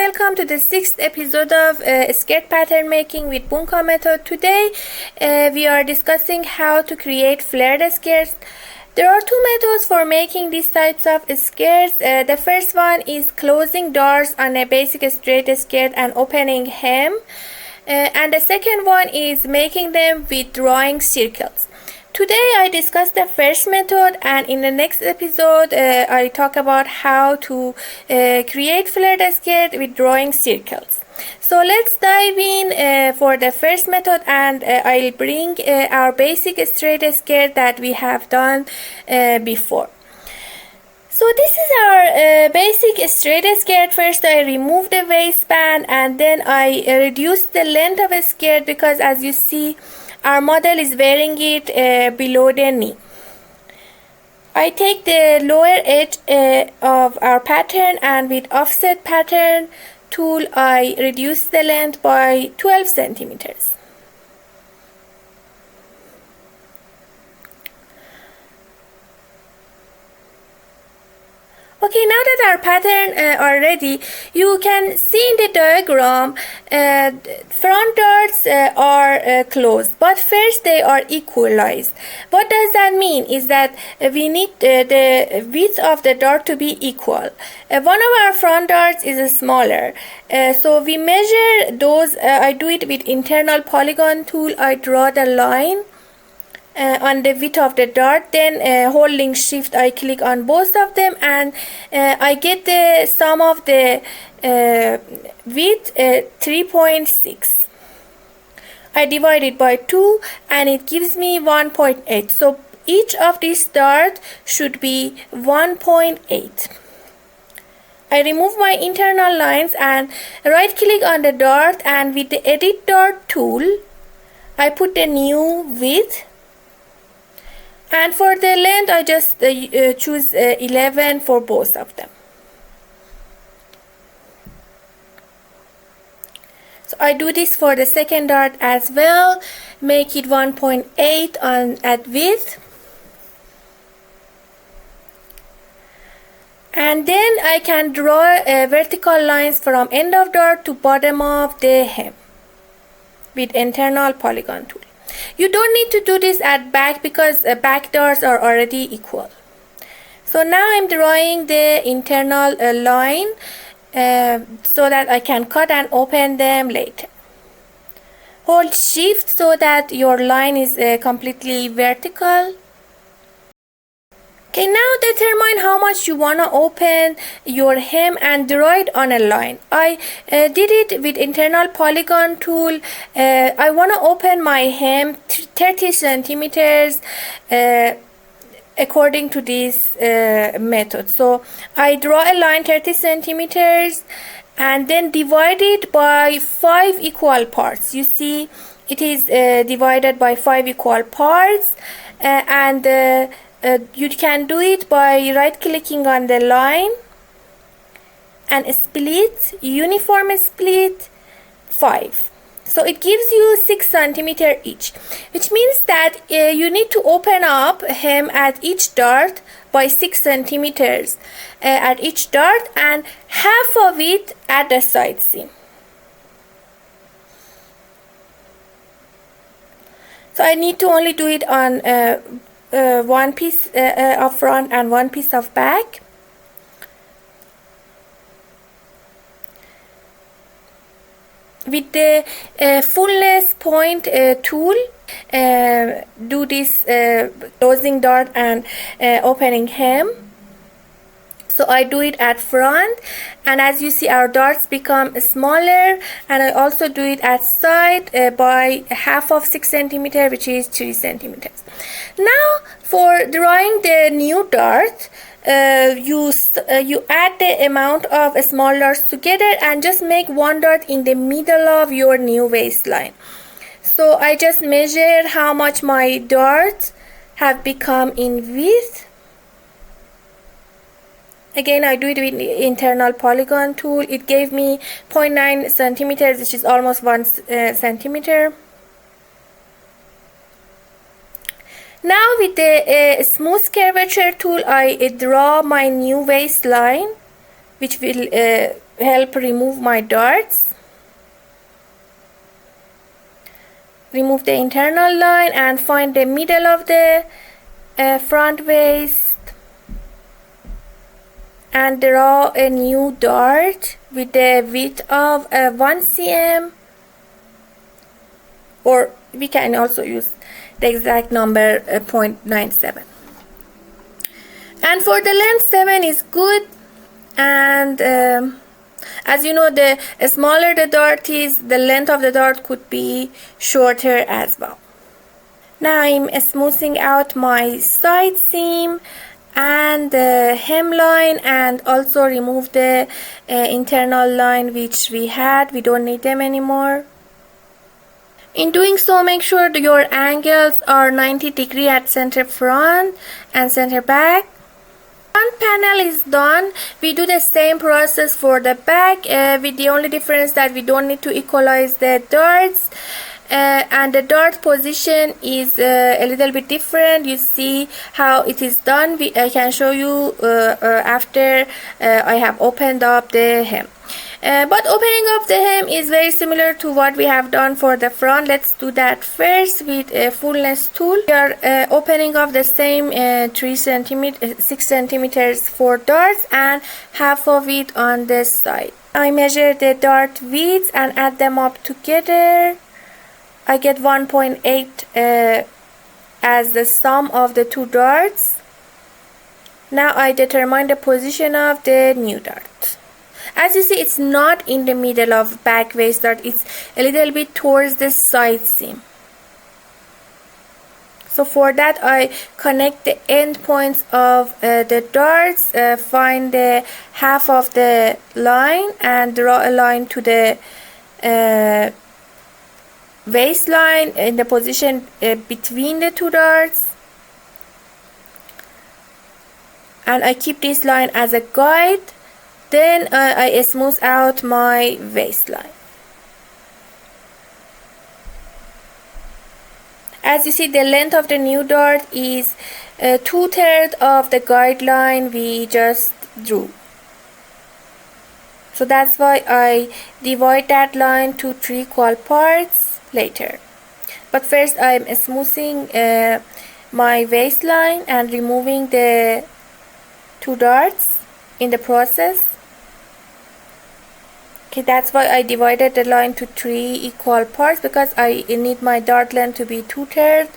welcome to the 6th episode of skirt pattern making with Bunka method. Today we are discussing how to create flared skirts. There are two methods for making these types of skirts. The first one is closing doors on a basic straight skirt and opening hem. And the second one is making them with drawing circles. Today I discuss the first method, and in the next episode I talk about how to create flared skirt with drawing circles. So let's dive in for the first method, and I'll bring our basic straight skirt that we have done before. So this is our basic straight skirt. First I remove the waistband and then I reduce the length of a skirt because, as you see, our model is wearing it below the knee. I take the lower edge of our pattern, and with offset pattern tool I reduce the length by 12 centimeters. Okay, now that our pattern are ready, you can see in the diagram front darts are closed, but first they are equalized. What does that mean is that we need the width of the dart to be equal. One of our front darts is smaller, so we measure those. I do it with internal polygon tool. I draw the line on the width of the dart, then holding shift I click on both of them, and I get the sum of the width 3.6. I divide it by 2 and it gives me 1.8. So each of these darts should be 1.8. I remove my internal lines and right click on the dart, and with the edit dart tool I put the new width. And for the length, I just choose 11 for both of them. So I do this for the second dart as well. Make it 1.8 at width. And then I can draw vertical lines from end of dart to bottom of the hem with internal polygon tool. You don't need to do this at back because back darts are already equal. So now I'm drawing the internal line so that I can cut and open them later. Hold shift so that your line is completely vertical. Okay, now determine how much you want to open your hem and draw it on a line. I did it with internal polygon tool. I want to open my hem 30 centimeters according to this method. So I draw a line 30 centimeters and then divide it by 5 equal parts. You see it is divided by 5 equal parts, and you can do it by right clicking on the line and split, uniform split 5. So it gives you 6 centimeters each, which means that you need to open up hem at each dart by 6 centimeters at each dart, and half of it at the side seam. So I need to only do it on one piece of front and one piece of back. With the fullness point tool, do this closing dart and opening hem. So I do it at front, and as you see our darts become smaller, and I also do it at side by half of 6 centimeters, which is 3 centimeters. Now for drawing the new dart, you add the amount of small darts together and just make one dart in the middle of your new waistline. So I just measure how much my darts have become in width. Again, I do it with the internal polygon tool. It gave me 0.9 centimeters, which is almost 1 centimeter. Now with the smooth curvature tool, I draw my new waistline, which will help remove my darts. Remove the internal line and find the middle of the front waist and draw a new dart with the width of 1 cm, or we can also use the exact number 0.97. And for the length, 7 is good. And as you know, the smaller the dart is, the length of the dart could be shorter as well. Now I'm smoothing out my side seam and the hemline, and also remove the internal line which we had. We don't need them anymore. In doing so, make sure that your angles are 90 degrees at center front and center back. Front panel is done. We do the same process for the back, with the only difference that we don't need to equalize the darts, and the dart position is a little bit different. You see how it is done. I can show you after I have opened up the hem. But opening up the hem is very similar to what we have done for the front. Let's do that first with a fullness tool. We are opening up the same 6 centimeters for darts and half of it on this side. I measure the dart widths and add them up together. I get 1.8 as the sum of the two darts. Now I determine the position of the new dart. As you see, it's not in the middle of back waist dart, it's a little bit towards the side seam. So for that, I connect the end points of the darts, find the half of the line and draw a line to the waistline in the position between the two darts. And I keep this line as a guide. Then I smooth out my waistline. As you see, the length of the new dart is 2/3 of the guideline we just drew. So that's why I divide that line to 3 equal parts later. But first I'm smoothing my waistline and removing the 2 darts in the process. Okay, that's why I divided the line to 3 equal parts, because I need my dart length to be 2/3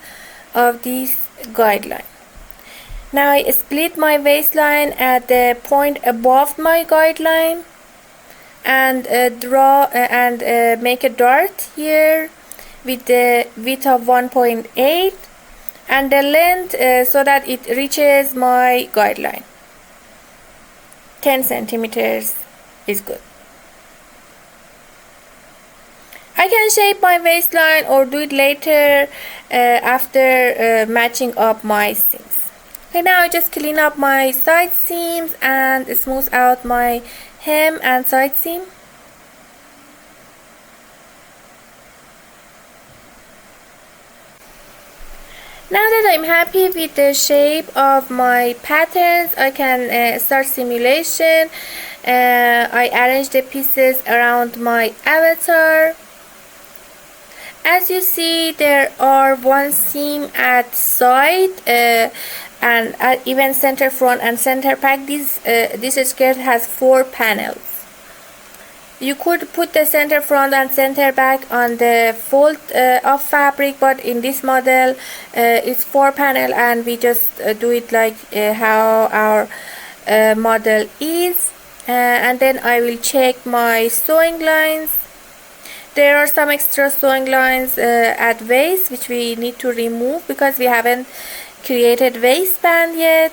of this guideline. Now I split my waistline at the point above my guideline and draw and make a dart here with the width of 1.8 and the length so that it reaches my guideline. 10 centimeters is good. I can shape my waistline or do it later after matching up my seams. Okay, now I just clean up my side seams and smooth out my hem and side seam. Now that I'm happy with the shape of my patterns, I can start simulation. I arrange the pieces around my avatar. As you see, there are 1 seam at side and even center front and center back. This skirt has 4 panels. You could put the center front and center back on the fold of fabric, but in this model it's 4 panel and we just do it like how our model is. And then I will check my sewing lines. There are some extra sewing lines at waist which we need to remove because we haven't created waistband yet.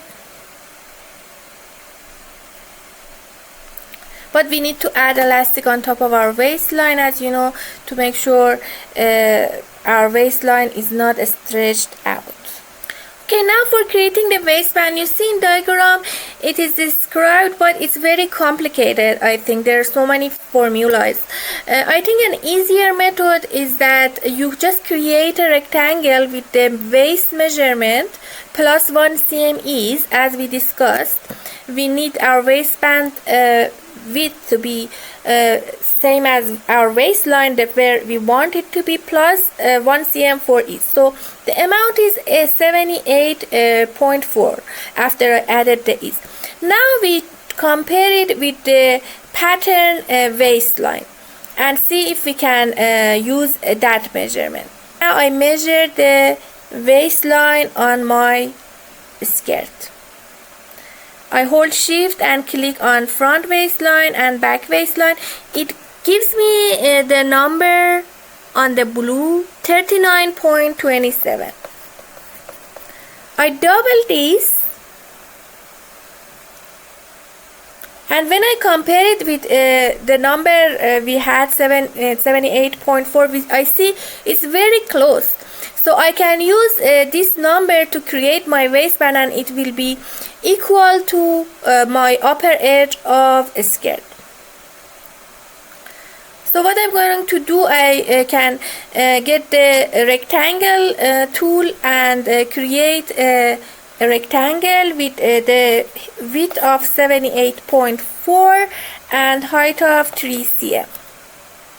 But we need to add elastic on top of our waistline, as you know, to make sure our waistline is not stretched out. Okay, now for creating the waistband, you see in diagram it is described, but it's very complicated. I think there are so many formulas. I think an easier method is that you just create a rectangle with the waist measurement plus 1 cm ease, as we discussed. We need our waistband width to be same as our waistline, where we want it to be, plus 1 cm for each. So the amount is 78.4 after I added the ease. Now we compare it with the pattern waistline and see if we can use that measurement. Now I measure the waistline on my skirt. I hold shift and click on front waistline and back waistline. It gives me the number on the blue, 39.27. I double this, and when I compare it with the number we had 78.4, I see it's very close. So I can use this number to create my waistband, and it will be equal to my upper edge of a skirt. So what I'm going to do, I can get the rectangle tool and create a rectangle with the width of 78.4 and height of 3 cm.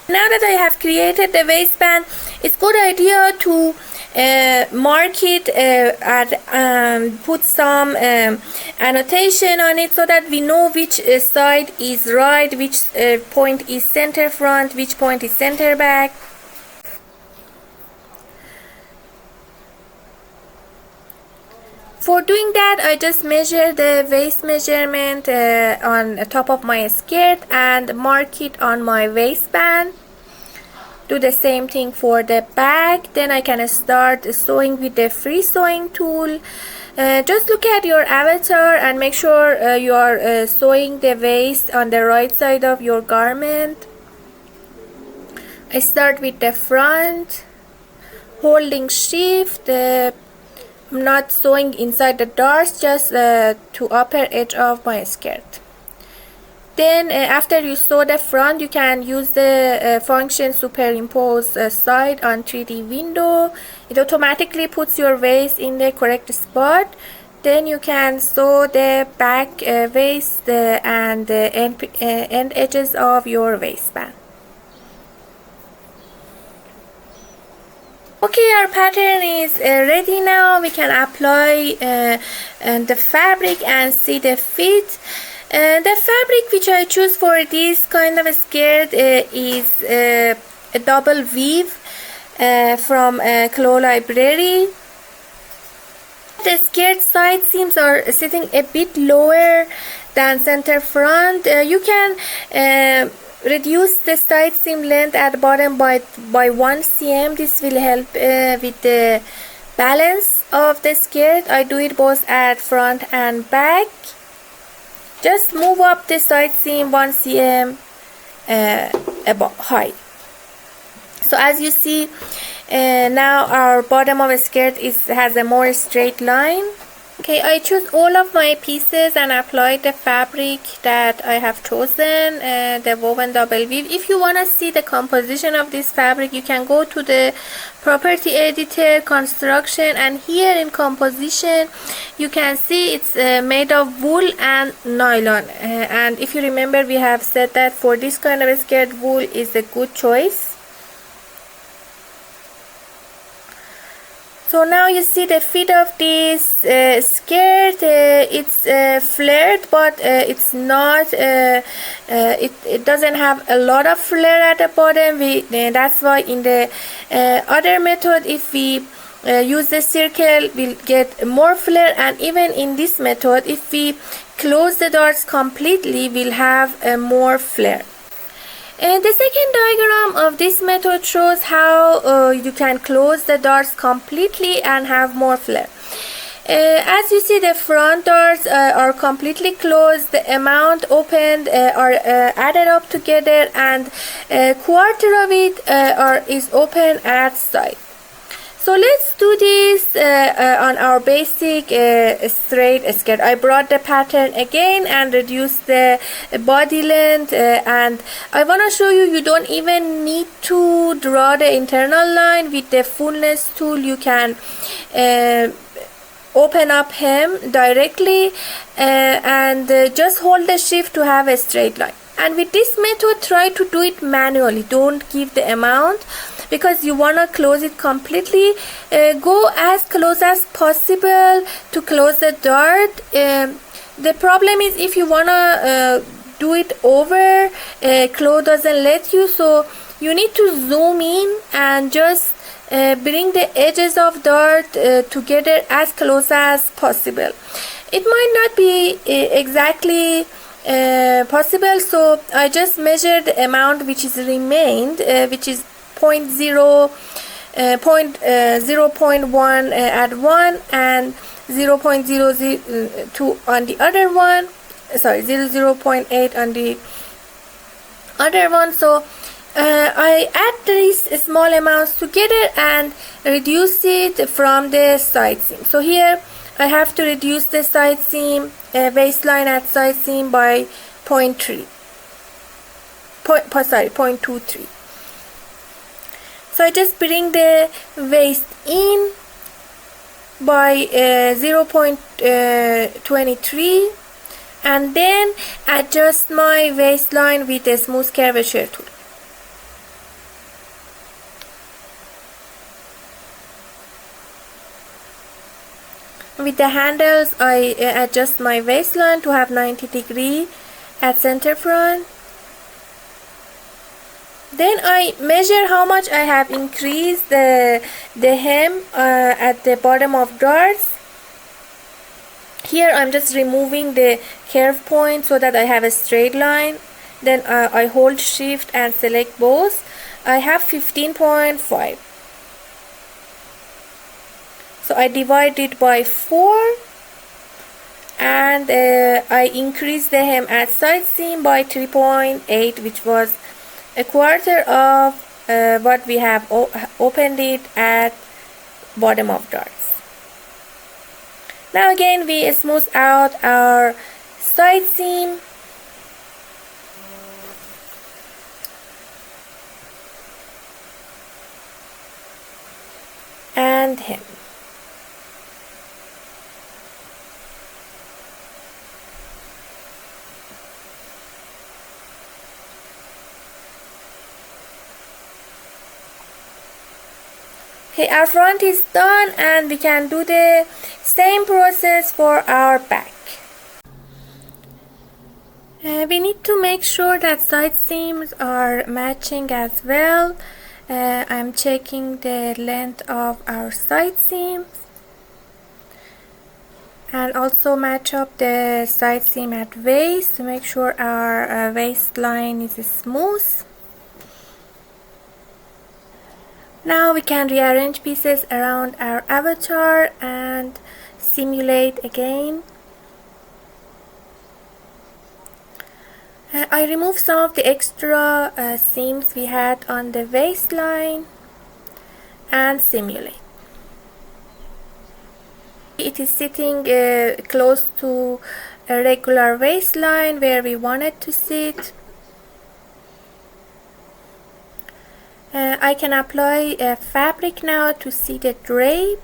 Now that I have created the waistband, it's good idea to mark it and put some annotation on it so that we know which side is right, which point is center front, which point is center back. For doing that, I just measure the waist measurement on the top of my skirt and mark it on my waistband. Do the same thing for the back. Then I can start sewing with the free sewing tool. Just look at your avatar and make sure you are sewing the waist on the right side of your garment. I start with the front, holding shift. I'm not sewing inside the darts, just to upper edge of my skirt. Then after you sew the front, you can use the function superimpose side on 3D window. It automatically puts your waist in the correct spot. Then you can sew the back waist and the end edges of your waistband. Okay, our pattern is ready now. We can apply the fabric and see the fit. The fabric which I choose for this kind of a skirt is a double weave from Clo Library. The skirt side seams are sitting a bit lower than center front. You can reduce the side seam length at the bottom by 1 cm. This will help with the balance of the skirt. I do it both at front and back. Just move up the side seam 1 cm high. So as you see, now our bottom of a skirt has a more straight line. Okay, I choose all of my pieces and apply the fabric that I have chosen, the woven double weave. If you want to see the composition of this fabric, you can go to the property editor, construction, and here in composition you can see it's made of wool and nylon. And if you remember, we have said that for this kind of a skirt, wool is a good choice. So now you see the fit of this skirt. It's flared, but it's not. It doesn't have a lot of flare at the bottom. That's why in the other method, if we use the circle, we'll get more flare. And even in this method, if we close the darts completely, we'll have more flare. The second diagram of this method shows how you can close the darts completely and have more flare. As you see, the front darts are completely closed, the amount opened are added up together, and a quarter of it is open at side. So let's do this on our basic straight skirt. I brought the pattern again and reduced the body length, and I want to show you don't even need to draw the internal line. With the fullness tool you can open up hem directly and just hold the shift to have a straight line. And with this method, try to do it manually. Don't give the amount because you want to close it completely. Go as close as possible to close the dart. The problem is if you want to do it over, Claw doesn't let you, so you need to zoom in and just bring the edges of dart together as close as possible. It might not be exactly possible, so I just measured the amount which is remained, which is 0.1 at one and 0.002 on the other one, sorry, 0.8 on the other one. So I add these small amounts together and reduce it from the side seam. So here I have to reduce the side seam, waistline at side seam by 0.23. So I just bring the waist in by 0.23 and then adjust my waistline with a smooth curvature tool. With the handles, I adjust my waistline to have 90 degrees at center front. Then I measure how much I have increased the hem at the bottom of darts. Here I'm just removing the curve point so that I have a straight line. Then I hold shift and select both. I have 15.5. So I divide it by 4 and I increase the hem at side seam by 3.8, which was a quarter of what we have opened it at bottom of darts. Now again we smooth out our side seam and hem. Okay, our front is done and we can do the same process for our back. We need to make sure that side seams are matching as well. I'm checking the length of our side seams and also match up the side seam at waist to make sure our waistline is smooth. Now we can rearrange pieces around our avatar and simulate again. I remove some of the extra seams we had on the waistline and simulate. It is sitting close to a regular waistline where we want it to sit. I can apply a fabric now to see the drape.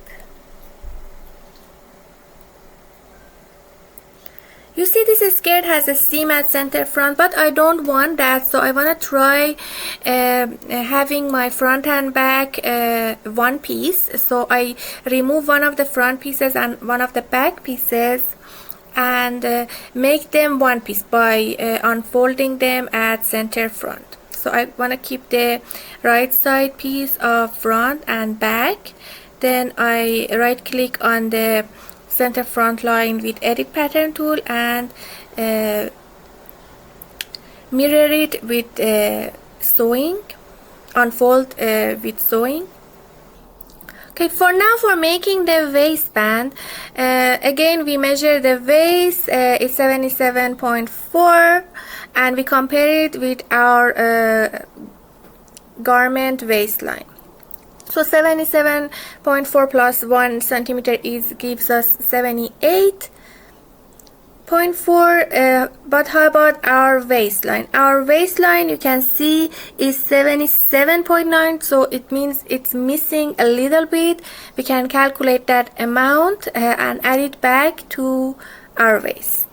You see this skirt has a seam at center front, but I don't want that, so I want to try having my front and back one piece. So I remove one of the front pieces and one of the back pieces and make them one piece by unfolding them at center front. So I want to keep the right side piece of front and back. Then I right click on the center front line with edit pattern tool and mirror it with sewing, unfold with sewing. Okay, for now, for making the waistband, again we measure the waist is 77.4 and we compare it with our garment waistline. So 77.4 plus 1 centimeter gives us 78.4. But how about our waistline? Our waistline, you can see, is 77.9, so it means it's missing a little bit. We can calculate that amount and add it back to our waist.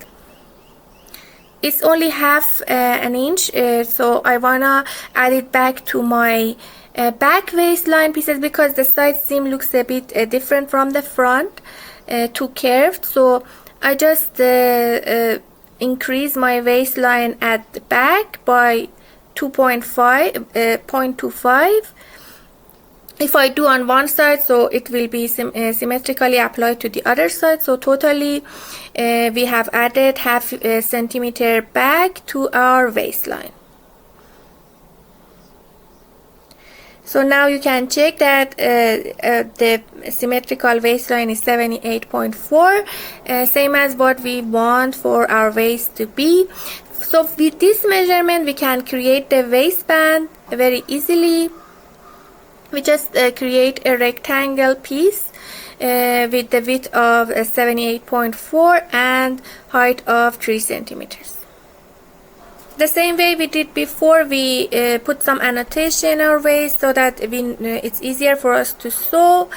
it's only half an inch, so I wanna add it back to my back waistline pieces because the side seam looks a bit different from the front, too curved. So I just increase my waistline at the back by 0.25. If I do on one side, so it will be symmetrically applied to the other side. So totally we have added half centimeter back to our waistline. So now you can check that the symmetrical waistline is 78.4, same as what we want for our waist to be. So with this measurement we can create the waistband very easily. We just create a rectangle piece with the width of 78.4 and height of 3 centimeters. The same way we did before, we put some annotation in our waist so that it's easier for us to sew.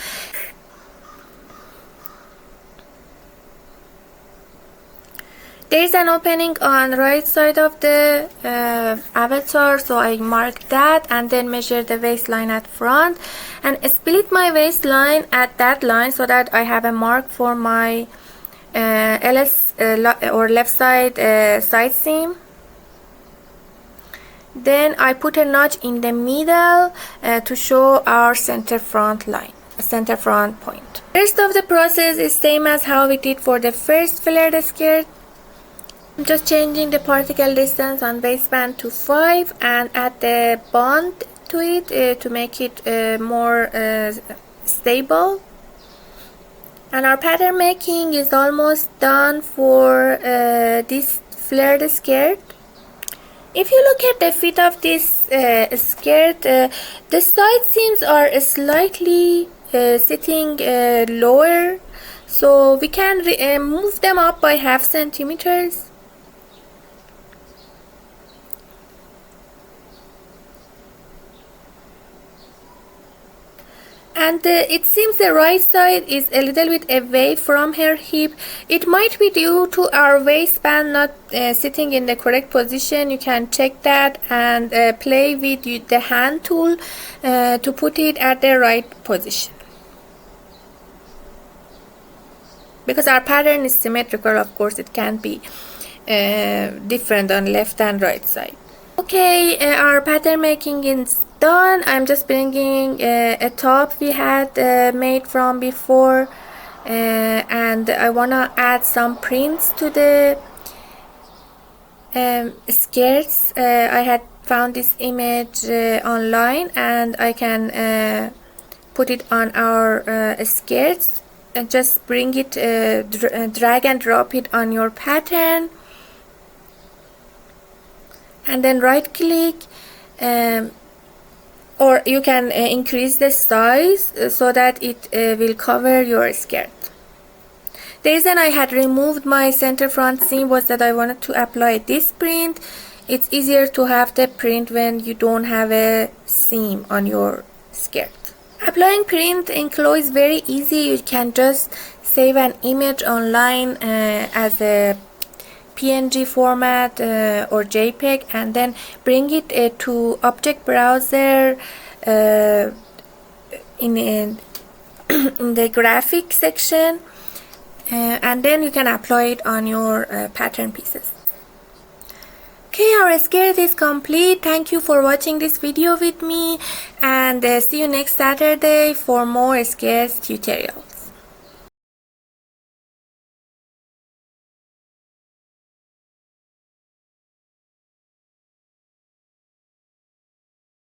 There is an opening on the right side of the avatar, so I mark that and then measure the waistline at front and split my waistline at that line so that I have a mark for my LS or left side side seam. Then I put a notch in the middle to show our center front line, center front point. The rest of the process is same as how we did for the first flared skirt. I'm just changing the particle distance on waistband to 5 and add the bond to it to make it more stable. And our pattern making is almost done for this flared skirt. If you look at the fit of this skirt, the side seams are slightly sitting lower, so we can move them up by half centimeters. And it seems the right side is a little bit away from her hip. It might be due to our waistband not sitting in the correct position. You can check that and play with the hand tool to put it at the right position. Because our pattern is symmetrical, of course it can be different on left and right side. Okay, our pattern making is done. I'm just bringing a top we had made from before, and I wanna add some prints to the skirts. I had found this image online and I can put it on our skirts and just bring it, drag and drop it on your pattern, and then right click, or you can increase the size so that it will cover your skirt. The reason I had removed my center front seam was that I wanted to apply this print. It's easier to have the print when you don't have a seam on your skirt. Applying print in clothes is very easy. You can just save an image online as a PNG format or JPEG, and then bring it to object browser in the graphic section, and then you can apply it on your pattern pieces. Okay, our skirt is complete. Thank you for watching this video with me, and see you next Saturday for more skirt tutorial.